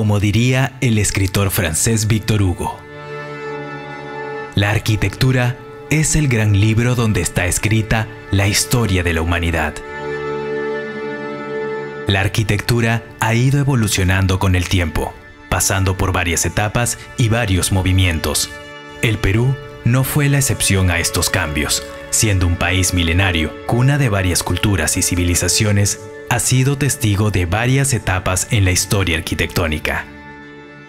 Como diría el escritor francés Victor Hugo, la arquitectura es el gran libro donde está escrita la historia de la humanidad. La arquitectura ha ido evolucionando con el tiempo, pasando por varias etapas y varios movimientos. El Perú no fue la excepción a estos cambios. Siendo un país milenario, cuna de varias culturas y civilizaciones, ha sido testigo de varias etapas en la historia arquitectónica.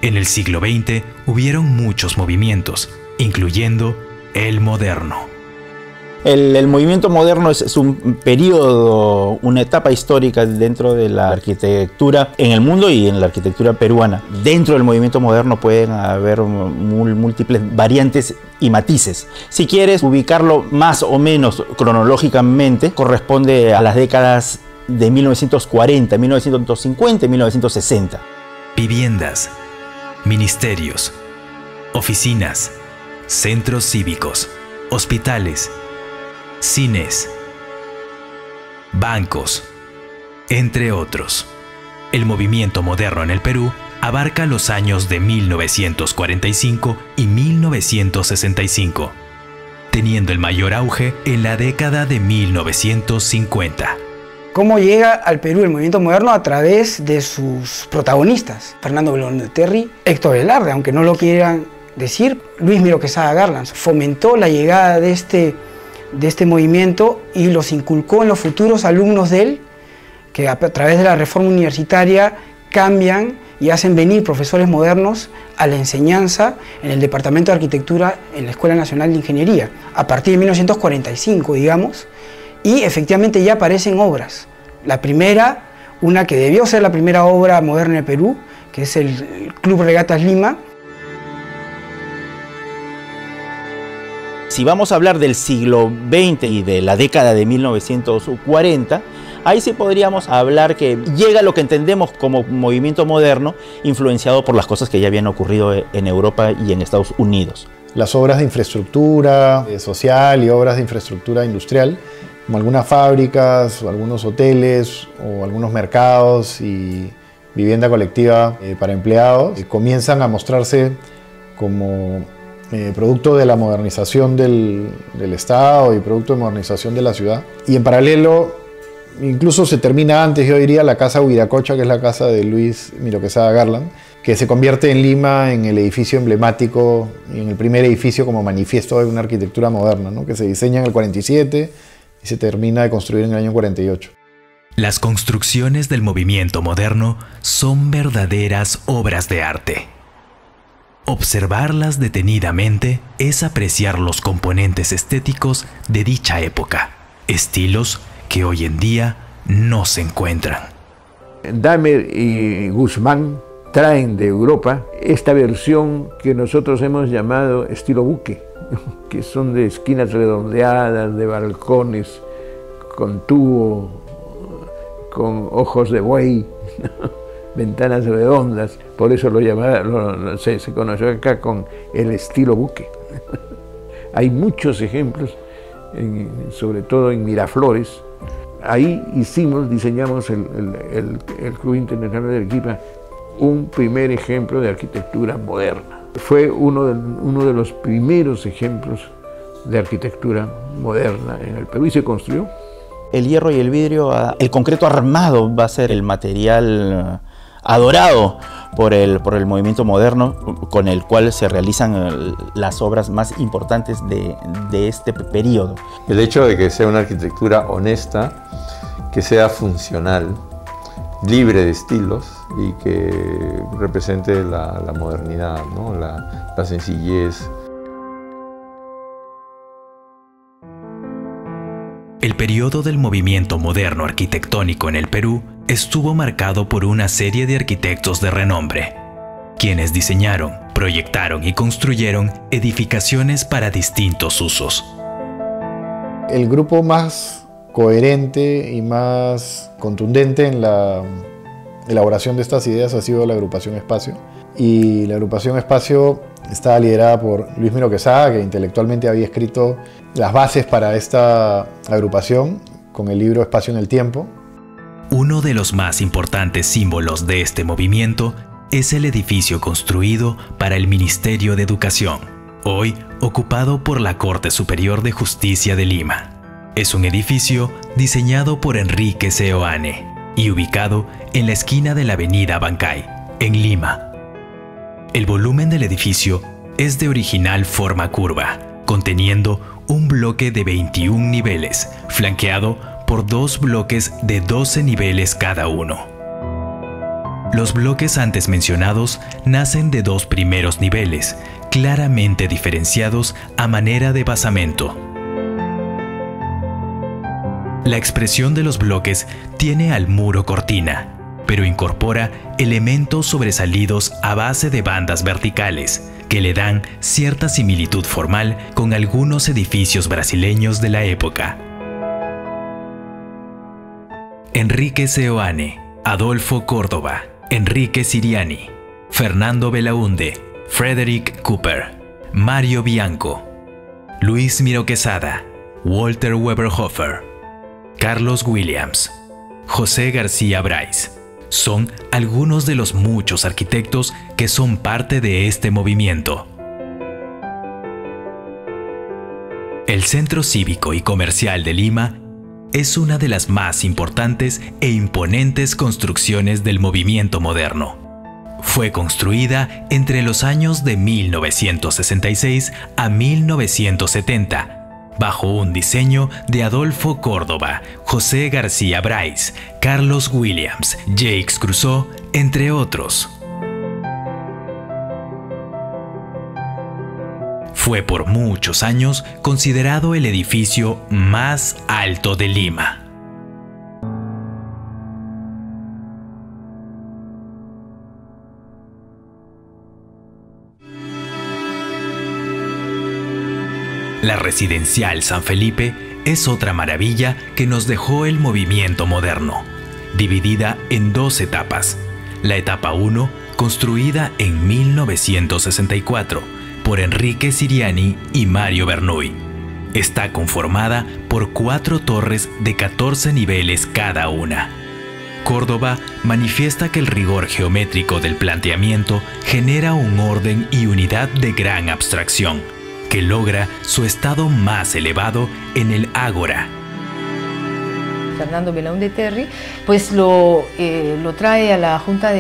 En el siglo XX hubieron muchos movimientos, incluyendo el moderno. El movimiento moderno es un periodo, una etapa histórica dentro de la arquitectura en el mundo y en la arquitectura peruana. Dentro del movimiento moderno pueden haber múltiples variantes y matices. Si quieres ubicarlo más o menos cronológicamente, corresponde a las décadas de 1940, 1950 y 1960. Viviendas, ministerios, oficinas, centros cívicos, hospitales, cines, bancos, entre otros. El movimiento moderno en el Perú abarca los años de 1945 y 1965, teniendo el mayor auge en la década de 1950. ¿Cómo llega al Perú el movimiento moderno? A través de sus protagonistas, Fernando Belaúnde Terry, Héctor Velarde, aunque no lo quieran decir, Luis Miro Quesada Garland, fomentó la llegada de este movimiento y los inculcó en los futuros alumnos de él, que a través de la reforma universitaria cambian y hacen venir profesores modernos a la enseñanza en el Departamento de Arquitectura en la Escuela Nacional de Ingeniería, a partir de 1945, digamos, y efectivamente ya aparecen obras. La primera, una que debió ser la primera obra moderna en Perú, que es el Club Regatas Lima. Si vamos a hablar del siglo XX y de la década de 1940, ahí sí podríamos hablar que llega lo que entendemos como movimiento moderno, influenciado por las cosas que ya habían ocurrido en Europa y en Estados Unidos. Las obras de infraestructura social y obras de infraestructura industrial, como algunas fábricas, o algunos hoteles, o algunos mercados y vivienda colectiva para empleados, comienzan a mostrarse como producto de la modernización del Estado y producto de modernización de la ciudad. Y en paralelo, incluso se termina antes, yo diría, la Casa Huiracocha, que es la casa de Luis Miro Quesada Garland, que se convierte en Lima en el edificio emblemático, en el primer edificio como manifiesto de una arquitectura moderna, ¿no? Que se diseña en el 47 y se termina de construir en el año 48. Las construcciones del movimiento moderno son verdaderas obras de arte. Observarlas detenidamente es apreciar los componentes estéticos de dicha época, estilos que hoy en día no se encuentran. Damer y Guzmán traen de Europa esta versión que nosotros hemos llamado estilo buque, que son de esquinas redondeadas, de balcones, con tubo, con ojos de buey, ventanas redondas, por eso se conoció acá con el estilo buque. Hay muchos ejemplos, sobre todo en Miraflores. Ahí diseñamos el Club Internacional de Arequipa, un primer ejemplo de arquitectura moderna. Fue uno de los primeros ejemplos de arquitectura moderna en el Perú y se construyó. El hierro y el vidrio, el concreto armado va a ser el material adorado por el movimiento moderno, con el cual se realizan las obras más importantes de este periodo. El hecho de que sea una arquitectura honesta, que sea funcional, libre de estilos y que represente la modernidad, ¿no? la sencillez. El periodo del movimiento moderno arquitectónico en el Perú estuvo marcado por una serie de arquitectos de renombre, quienes diseñaron, proyectaron y construyeron edificaciones para distintos usos. El grupo más coherente y más contundente en la elaboración de estas ideas ha sido la agrupación Espacio. Y la agrupación Espacio estaba liderada por Luis Miro Quesada, que intelectualmente había escrito las bases para esta agrupación con el libro Espacio en el Tiempo. Uno de los más importantes símbolos de este movimiento es el edificio construido para el Ministerio de Educación, hoy ocupado por la Corte Superior de Justicia de Lima. Es un edificio diseñado por Enrique Seoane y ubicado en la esquina de la avenida Bancay, en Lima. El volumen del edificio es de original forma curva, conteniendo un bloque de 21 niveles, flanqueado por 2 bloques de 12 niveles cada uno. Los bloques antes mencionados nacen de 2 primeros niveles, claramente diferenciados a manera de basamento. La expresión de los bloques tiene al muro cortina, pero incorpora elementos sobresalidos a base de bandas verticales, que le dan cierta similitud formal con algunos edificios brasileños de la época. Enrique Seoane, Adolfo Córdoba, Enrique Siriani, Fernando Belaúnde, Frederick Cooper, Mario Bianco, Luis Miro Quesada, Walter Weberhofer, Carlos Williams, José García Bryce, son algunos de los muchos arquitectos que son parte de este movimiento. El Centro Cívico y Comercial de Lima es una de las más importantes e imponentes construcciones del movimiento moderno. Fue construida entre los años de 1966 a 1970, bajo un diseño de Adolfo Córdoba, José García Bryce, Carlos Williams, Jacques Crusoe, entre otros. Fue por muchos años considerado el edificio más alto de Lima. La Residencial San Felipe es otra maravilla que nos dejó el movimiento moderno, dividida en 2 etapas. La etapa 1, construida en 1964 por Enrique Siriani y Mario Bernoulli, está conformada por 4 torres de 14 niveles cada una. Córdoba manifiesta que el rigor geométrico del planteamiento genera un orden y unidad de gran abstracción, que logra su estado más elevado en el ágora. Fernando Belaúnde Terry, pues lo trae a la Junta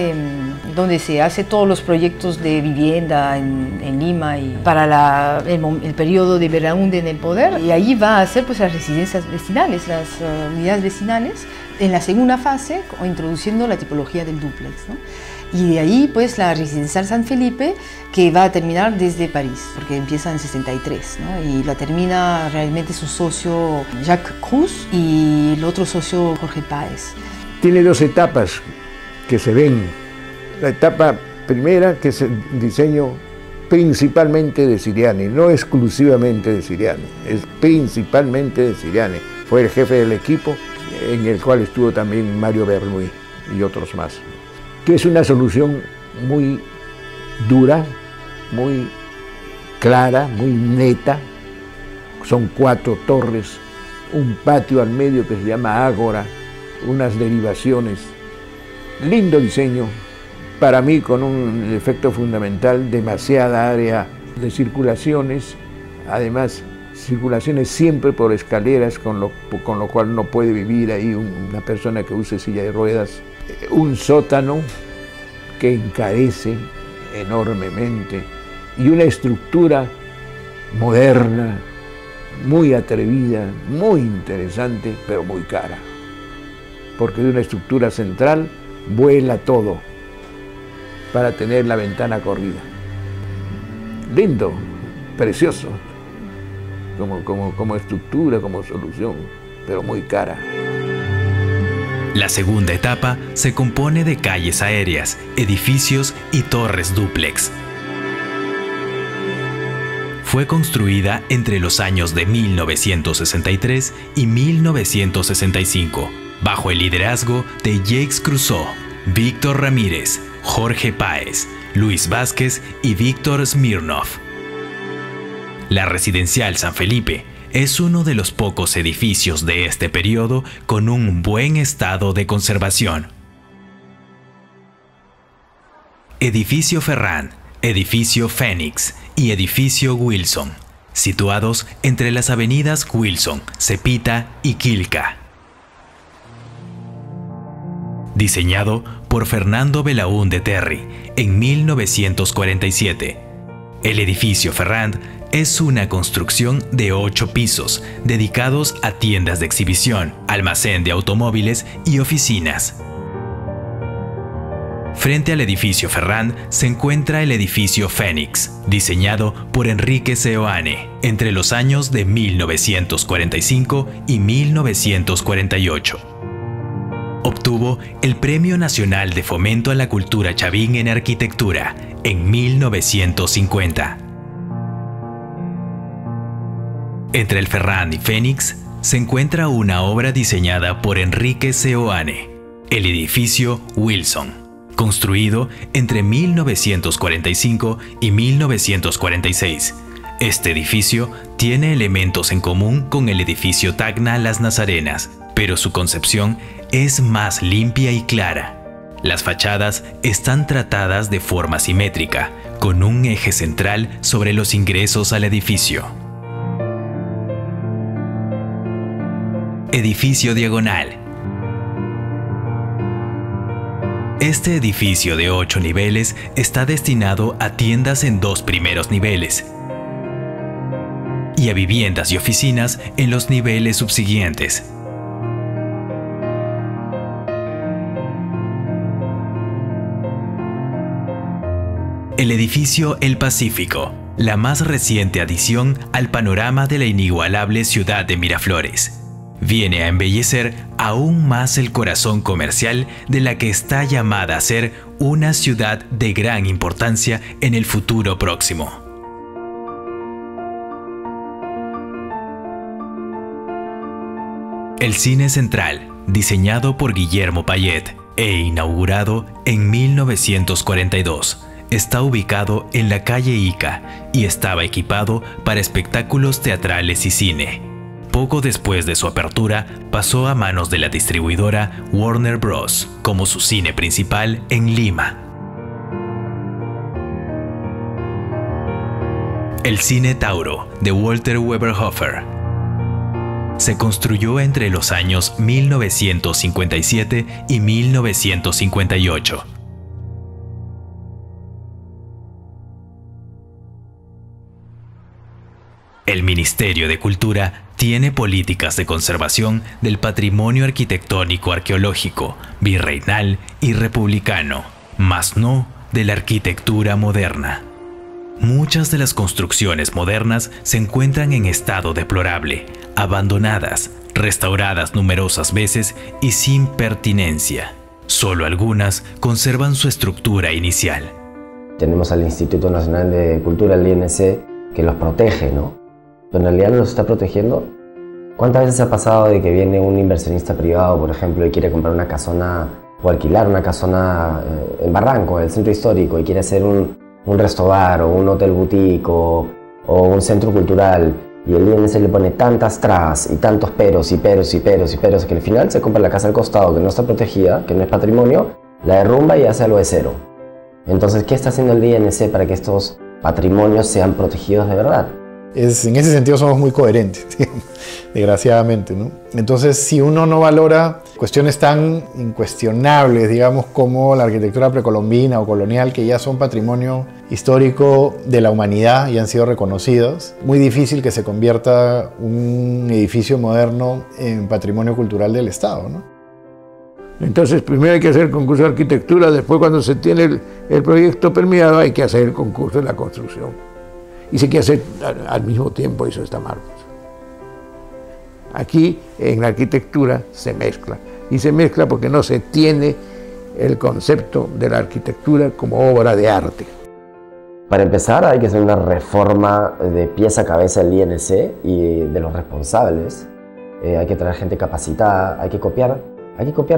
donde se hace todos los proyectos de vivienda en Lima y para el periodo de Belaúnde en el poder, y allí va a hacer pues las residencias vecinales, las unidades vecinales, en la segunda fase, introduciendo la tipología del dúplex, ¿no? Y de ahí pues la Residencial San Felipe, que va a terminar desde París, porque empieza en 63, ¿no? Y la termina realmente su socio Jacques Cruz y el otro socio Jorge Páez. Tiene 2 etapas que se ven. La etapa primera, que es el diseño principalmente de Siriani, no exclusivamente de Siriani, es principalmente de Siriani. Fue el jefe del equipo, en el cual estuvo también Mario Bernoulli y otros más, que es una solución muy dura, muy clara, muy neta. Son 4 torres, un patio al medio que se llama ágora, unas derivaciones. Lindo diseño, para mí con un efecto fundamental, demasiada área de circulaciones, además circulaciones siempre por escaleras, con lo cual no puede vivir ahí una persona que use silla de ruedas. Un sótano que encarece enormemente y una estructura moderna, muy atrevida, muy interesante, pero muy cara, porque de una estructura central vuela todo para tener la ventana corrida. Lindo, precioso, como estructura, como solución, pero muy cara. La segunda etapa se compone de calles aéreas, edificios y torres dúplex. Fue construida entre los años de 1963 y 1965, bajo el liderazgo de Jacques Crusoe, Víctor Ramírez, Jorge Páez, Luis Vázquez y Víctor Smirnov. La Residencial San Felipe es uno de los pocos edificios de este periodo con un buen estado de conservación. Edificio Ferrand, Edificio Fénix y Edificio Wilson, situados entre las avenidas Wilson, Cepita y Quilca. Diseñado por Fernando Belaúnde Terry en 1947, el edificio Ferrand es una construcción de 8 pisos dedicados a tiendas de exhibición, almacén de automóviles y oficinas. Frente al edificio Ferrand se encuentra el edificio Fénix, diseñado por Enrique Seoane entre los años de 1945 y 1948. Obtuvo el Premio Nacional de Fomento a la Cultura Chavín en Arquitectura en 1950. Entre el Ferrand y Fénix se encuentra una obra diseñada por Enrique Seoane, el edificio Wilson, construido entre 1945 y 1946. Este edificio tiene elementos en común con el edificio Tacna Las Nazarenas, pero su concepción es más limpia y clara. Las fachadas están tratadas de forma simétrica, con un eje central sobre los ingresos al edificio. Edificio Diagonal. Este edificio de 8 niveles está destinado a tiendas en 2 primeros niveles y a viviendas y oficinas en los niveles subsiguientes. El edificio El Pacífico, la más reciente adición al panorama de la inigualable ciudad de Miraflores, viene a embellecer aún más el corazón comercial de la que está llamada a ser una ciudad de gran importancia en el futuro próximo. El Cine Central, diseñado por Guillermo Payet e inaugurado en 1942, está ubicado en la calle Ica y estaba equipado para espectáculos teatrales y cine. Poco después de su apertura, pasó a manos de la distribuidora Warner Bros. Como su cine principal en Lima. El Cine Tauro, de Walter Weberhofer, se construyó entre los años 1957 y 1958. El Ministerio de Cultura tiene políticas de conservación del patrimonio arquitectónico arqueológico, virreinal y republicano, mas no de la arquitectura moderna. Muchas de las construcciones modernas se encuentran en estado deplorable, abandonadas, restauradas numerosas veces y sin pertinencia. Solo algunas conservan su estructura inicial. Tenemos al Instituto Nacional de Cultura, el INC, que los protege, ¿no? Pero en realidad no los está protegiendo. ¿Cuántas veces ha pasado de que viene un inversionista privado, por ejemplo, y quiere comprar una casona o alquilar una casona en Barranco, en el centro histórico, y quiere hacer un restobar o un hotel boutique o un centro cultural, y el INC le pone tantas trabas y tantos peros y peros y peros y peros que al final se compra la casa al costado que no está protegida, que no es patrimonio, la derrumba y hace algo de cero? Entonces, ¿qué está haciendo el INC para que estos patrimonios sean protegidos de verdad? En ese sentido somos muy coherentes, desgraciadamente, ¿no? Entonces, si uno no valora cuestiones tan incuestionables, digamos, como la arquitectura precolombina o colonial, que ya son patrimonio histórico de la humanidad y han sido reconocidos, muy difícil que se convierta un edificio moderno en patrimonio cultural del Estado, ¿no? Entonces, primero hay que hacer el concurso de arquitectura, después cuando se tiene el proyecto permeado hay que hacer el concurso de la construcción. Y se quiere hacer al mismo tiempo, eso está mal. Aquí en la arquitectura se mezcla, y se mezcla porque no se tiene el concepto de la arquitectura como obra de arte. Para empezar hay que hacer una reforma de pies a cabeza del INC y de los responsables. Hay que traer gente capacitada, hay que copiar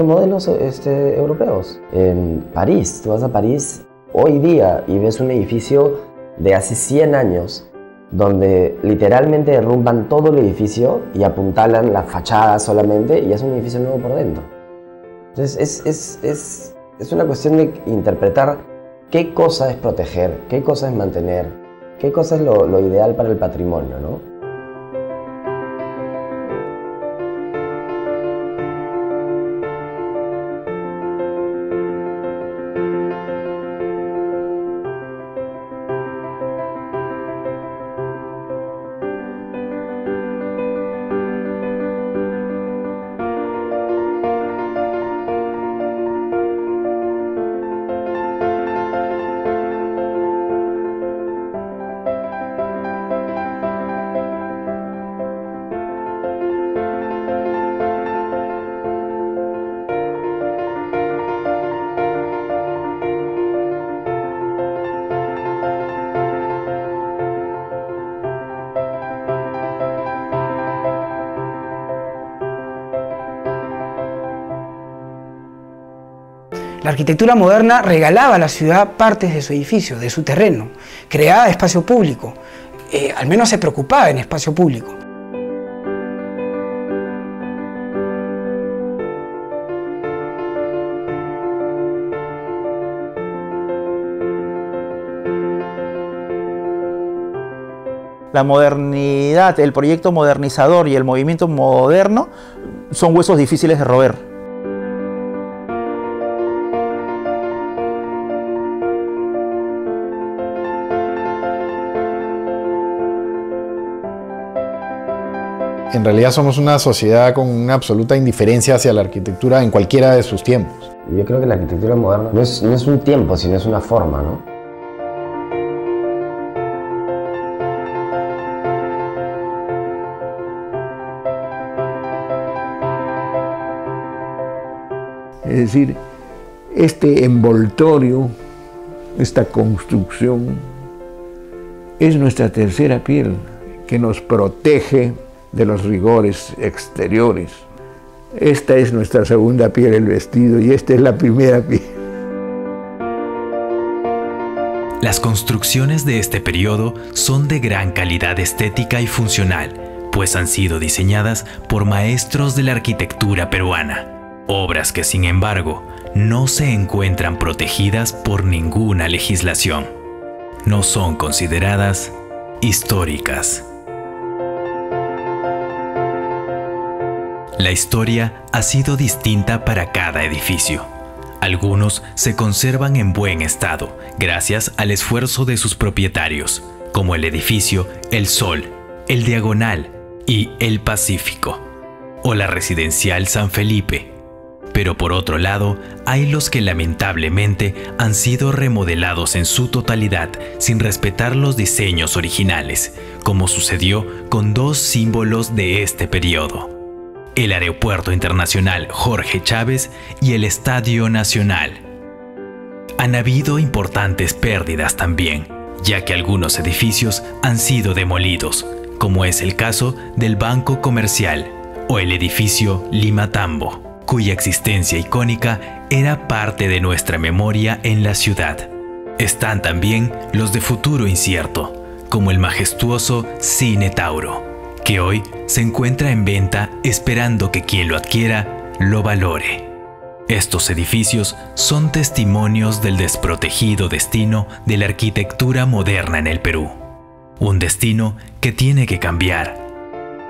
modelos europeos. En París, tú vas a París hoy día y ves un edificio de hace 100 años, donde literalmente derrumban todo el edificio y apuntalan la fachada solamente y es un edificio nuevo por dentro. Entonces es una cuestión de interpretar qué cosa es proteger, qué cosa es mantener, qué cosa es lo ideal para el patrimonio, ¿no? La arquitectura moderna regalaba a la ciudad partes de su edificio, de su terreno, creaba espacio público, al menos se preocupaba en espacio público. La modernidad, el proyecto modernizador y el movimiento moderno son huesos difíciles de roer. En realidad somos una sociedad con una absoluta indiferencia hacia la arquitectura en cualquiera de sus tiempos. Yo creo que la arquitectura moderna no es un tiempo, sino es una forma, ¿no? Es decir, este envoltorio, esta construcción, es nuestra tercera piel que nos protege de los rigores exteriores. Esta es nuestra segunda piel, el vestido, y esta es la primera piel. Las construcciones de este periodo son de gran calidad estética y funcional, pues han sido diseñadas por maestros de la arquitectura peruana. Obras que, sin embargo, no se encuentran protegidas por ninguna legislación. No son consideradas históricas. La historia ha sido distinta para cada edificio. Algunos se conservan en buen estado gracias al esfuerzo de sus propietarios, como el edificio El Sol, el Diagonal y El Pacífico, o la residencial San Felipe. Pero por otro lado, hay los que lamentablemente han sido remodelados en su totalidad sin respetar los diseños originales, como sucedió con dos símbolos de este periodo: el Aeropuerto Internacional Jorge Chávez y el Estadio Nacional. Han habido importantes pérdidas también, ya que algunos edificios han sido demolidos, como es el caso del Banco Comercial o el edificio Limatambo, cuya existencia icónica era parte de nuestra memoria en la ciudad. Están también los de futuro incierto, como el majestuoso Cine Tauro, que hoy se encuentra en venta esperando que quien lo adquiera lo valore. Estos edificios son testimonios del desprotegido destino de la arquitectura moderna en el Perú. Un destino que tiene que cambiar.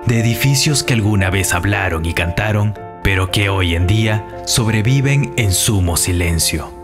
De edificios que alguna vez hablaron y cantaron, pero que hoy en día sobreviven en sumo silencio.